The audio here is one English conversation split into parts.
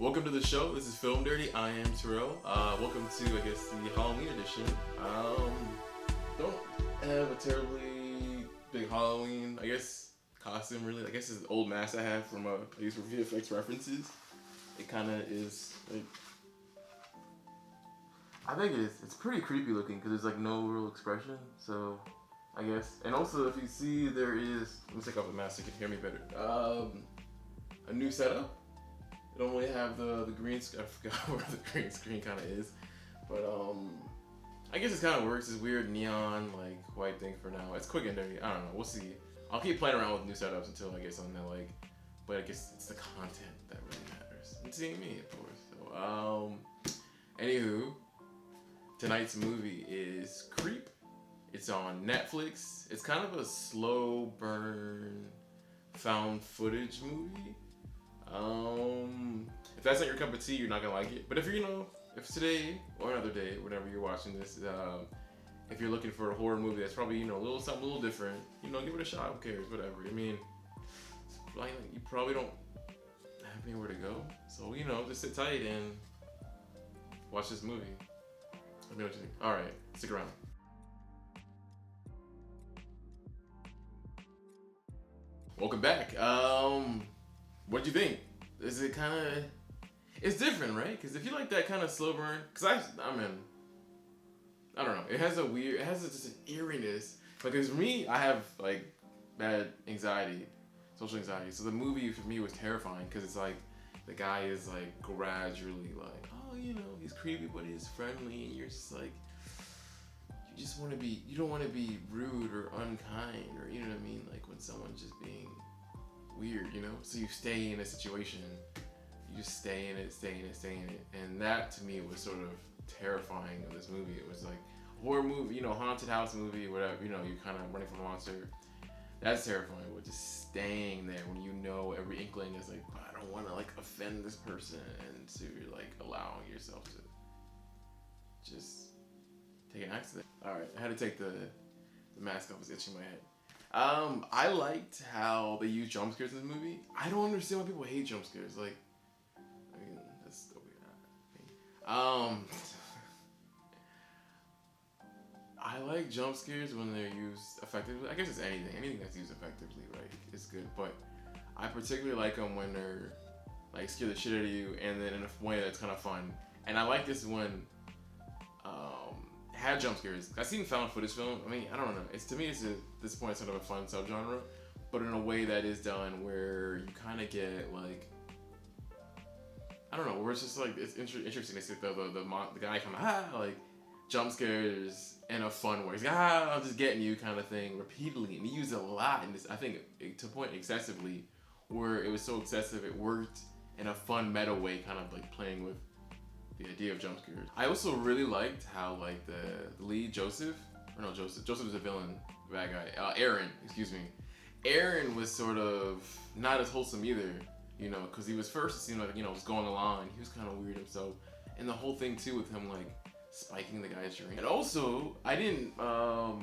Welcome to the show. This is Film Dirty. I am Terrell. Welcome to, I guess, the Halloween edition. Don't have a terribly big Halloween, I guess, costume really. I guess it's an old mask I have from I use for VFX references. It kind of is like, I think it's pretty creepy looking because there's like no real expression. So I guess, and also if you see there is, let me take off the mask so you can hear me better. A new setup. It don't really have the green screen. I forgot where the green screen kind of is, but I guess it kind of works. It's weird neon like white thing for now. It's quick and dirty. I don't know. We'll see. I'll keep playing around with new setups until I get something that like. But I guess it's the content that really matters. And seeing me, of course. So anywho, tonight's movie is Creep. It's on Netflix. It's kind of a slow burn found footage movie. If that's not your cup of tea, you're not gonna like it. But if if today or another day, whenever you're watching this, if you're looking for a horror movie that's probably a little something a little different, give it a shot. Who cares? Whatever. I mean, like you probably don't have anywhere to go, so just sit tight and watch this movie. Let me know what you think. All right, stick around. Welcome back. What'd you think? Is it kind of... It's different, right? Because if you like that kind of slow burn... Because I don't know. It has just an eeriness. Because for me, I have, like, bad anxiety. Social anxiety. So the movie, for me, was terrifying. Because it's like, the guy is, like, gradually, like, oh, he's creepy, but he's friendly. And you're just, like... You don't want to be rude or unkind. Or, you know what I mean? Like, when someone's just being... weird, so you stay in a situation, you just stay in it, and that to me was sort of terrifying of this movie. It was like a horror movie, haunted house movie, whatever, you're kind of running from a monster. That's terrifying, but just staying there when every inkling is like, but I don't want to like offend this person, and so you're like allowing yourself to just take an accident. All right, I had to take the mask off, it's itching my head. I liked how they use jump scares in the movie. I don't understand why people hate jump scares. Like, I mean, that's the weird. I like jump scares when they're used effectively. I guess it's anything that's used effectively, right? It's good. But I particularly like them when they're like scare the shit out of you, and then in a way that's kind of fun. And I like this one. Had jump scares. I've seen found footage film. I mean, I don't know. To me, at this point, it's sort of a fun subgenre, but in a way that is done where you kind of get like, I don't know, where it's just like it's interesting to see the guy come like jump scares in a fun way. He's like, I'm just getting you kind of thing repeatedly, and he used it a lot in this. I think to a point excessively, where it was so excessive it worked in a fun meta way, kind of like playing with the idea of jump scares. I also really liked how like the lead Joseph is the villain, the bad guy. Aaron Aaron was sort of not as wholesome either, because he was first, it seemed like, was going along. He was kind of weird himself. And the whole thing too with him like spiking the guy's drink. And also, I didn't know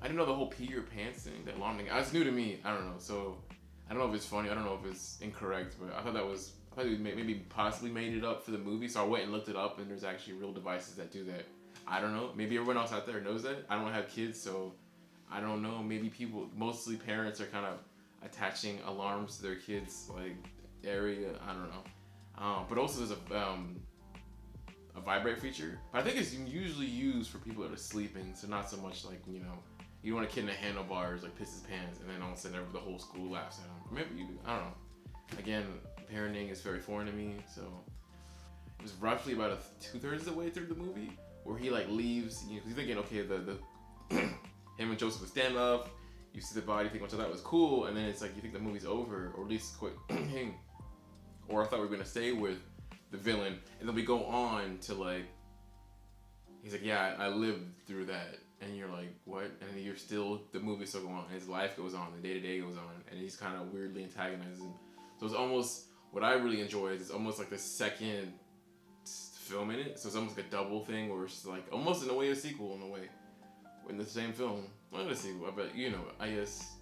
the whole pee your pants thing, that alarm thing. It's new to me, I don't know. So I don't know if it's funny, I don't know if it's incorrect, but I thought we maybe possibly made it up for the movie, so I went and looked it up, and there's actually real devices that do that. I don't know. Maybe everyone else out there knows that. I don't have kids, so I don't know. Maybe mostly parents, are kind of attaching alarms to their kids' like area. I don't know. But also there's a vibrate feature. But I think it's usually used for people that are sleeping, so not so much like you don't want a kid in the handlebars like piss his pants, and then all of a sudden the whole school laughs at him. Maybe you do. I don't know. Again, parenting is very foreign to me, so it was roughly about 2/3 of the way through the movie where he like leaves. You're thinking, okay, the him and Joseph would stand up. You see the body, think, well, that was cool, and then it's like you think the movie's over, or at least quit. Or I thought we were gonna stay with the villain, and then we go on to like, he's like, yeah, I lived through that, and you're like, what? And then the movie's still going on, and his life goes on, the day-to-day goes on, and he's kind of weirdly antagonizing. So it's almost, what I really enjoy is it's almost like the second film in it. So it's almost like a double thing where it's like, almost in a way a sequel in a way. In the same film. Not a sequel, but I guess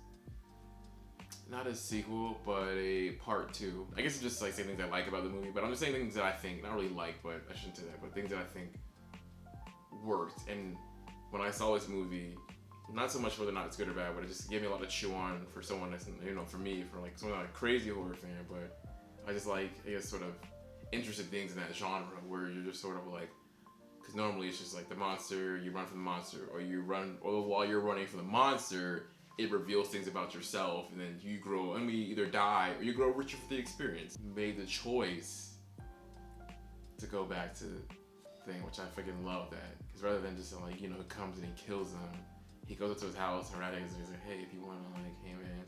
not a sequel, but a part two. I guess it's just like saying things I like about the movie, but I'm just saying things that I think, not really like, but I shouldn't say that, but things that I think worked. And when I saw this movie, not so much whether or not it's good or bad, but it just gave me a lot to chew on for someone that's, you know, for me, for like someone not a crazy horror fan, but I just like, I guess, sort of interested things in that genre where you're just sort of like, because normally it's just like the monster, you run from the monster, or you run, or while you're running from the monster, it reveals things about yourself, and then you grow, and we either die or you grow richer for the experience. Made the choice to go back to the thing, which I freaking love that, because rather than just like, you know, he comes and he kills them, he goes up to his house and he's like, hey, if you want to, like, hey man,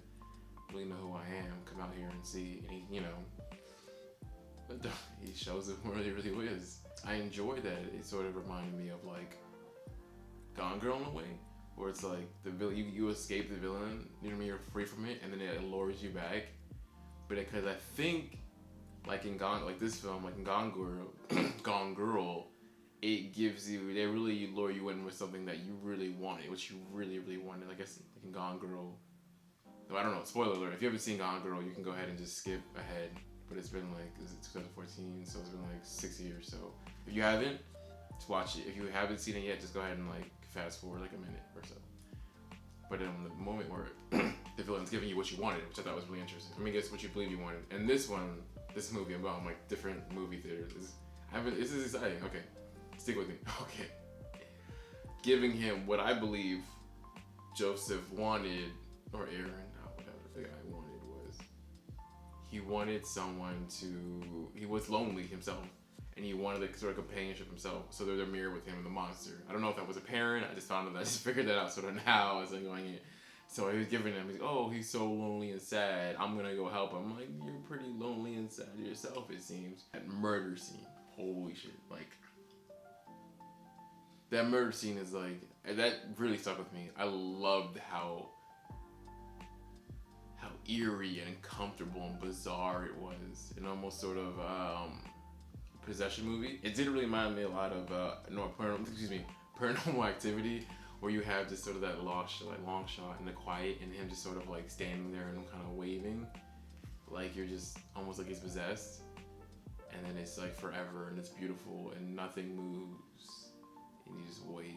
really know who I am, come out here and see. And he, you know, he shows him who he really is. I enjoy that. It sort of reminded me of like Gone Girl in a way, where it's like the villain, you escape the villain, you know what I mean, you're free from it, and then it lures you back. But because I think, like in Gone, like this film, like in Gone Girl, Gone Girl, it gives you, they really lure you in with something that you really wanted, which you really, really wanted. I guess like in Gone Girl, no, I don't know, spoiler alert, if you haven't seen Gone Girl, you can go ahead and just skip ahead. But it's been like, is it 2014? So it's been like 6 years. So if you haven't, just watch it. If you haven't seen it yet, just go ahead and like fast forward like a minute or so. But in the moment where the villain's giving you what you wanted, which I thought was really interesting. I mean, guess what you believe you wanted. And this one, this movie, I'm going like different movie theaters. This is exciting. Okay, stick with me. Okay, giving him what I believe Joseph wanted, or Aaron, whatever the guy wanted was, he wanted someone to, he was lonely himself, and he wanted a sort of companionship himself, so there's a mirror with him and the monster. I don't know if that was apparent, I just found that, I just figured that out sort of now as I'm going in. So he was giving him, he's like, oh, he's so lonely and sad, I'm gonna go help him. I'm like, you're pretty lonely and sad yourself, it seems. That murder scene, holy shit, like, that murder scene is like, that really stuck with me. I loved how eerie and uncomfortable and bizarre it was, and almost sort of possession movie. It did really remind me a lot of Paranormal Activity, where you have just sort of that long shot in the quiet, and him just sort of like standing there and kind of waving, like you're just almost like he's possessed, and then it's like forever and it's beautiful and nothing moves, and you just wait.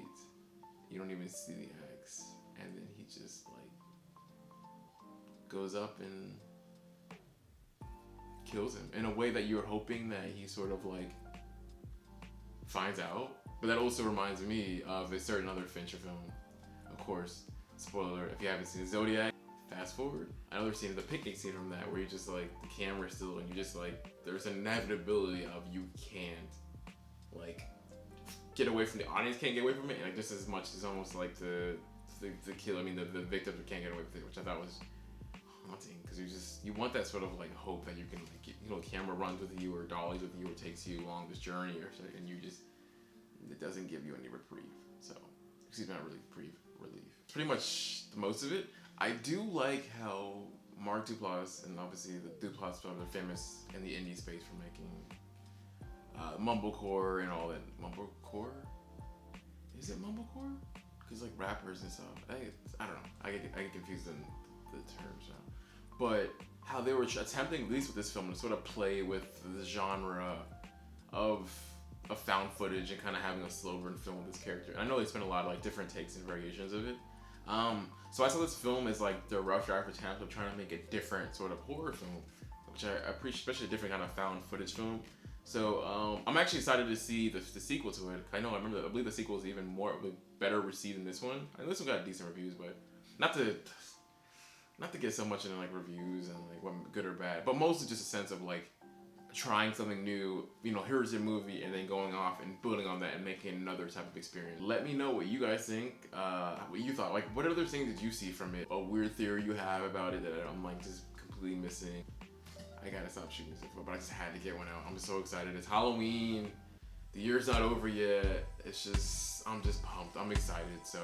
You don't even see the axe, and then he just like goes up and kills him in a way that you're hoping that he sort of like finds out. But that also reminds me of a certain other Fincher film. Of course, spoiler alert, if you haven't seen Zodiac, fast forward. Another scene, the picnic scene from that, where you just like, the camera's still, and you just like, there's an inevitability of you can't like get away from, the audience can't get away from it, and like just as much as almost like the killer, I mean the victims can't get away with it, which I thought was haunting, because you want that sort of like hope that you can like get, you know, camera runs with you or dollies with you or takes you along this journey or something, and you just, it doesn't give you any reprieve. So, excuse me, not really relief. Pretty much the most of it. I do like how Mark Duplass, and obviously the Duplass films are famous in the indie space for making mumblecore and all that. Mumblecore? Is it mumblecore? Because like rappers and stuff. I don't know. I get confused in the terms now. But how they were attempting, at least with this film, to sort of play with the genre of found footage and kind of having a slow burn film with this character. And I know they spent a lot of like different takes and variations of it. So I saw this film as like the rough draft attempt of trying to make a different sort of horror film, which I appreciate, especially a different kind of found footage film. So I'm actually excited to see the sequel to it. I believe the sequel is even better received than this one. I mean, this one got decent reviews, but not to get so much into like reviews and like what good or bad, but mostly just a sense of like trying something new, you know, here's your movie, and then going off and building on that and making another type of experience. Let me know what you guys think, what you thought, like what other things did you see from it, a weird theory you have about it that I'm like just completely missing. I gotta stop shooting this, but I just had to get one out. I'm so excited. It's Halloween, the year's not over yet, it's just, I'm just pumped, I'm excited, so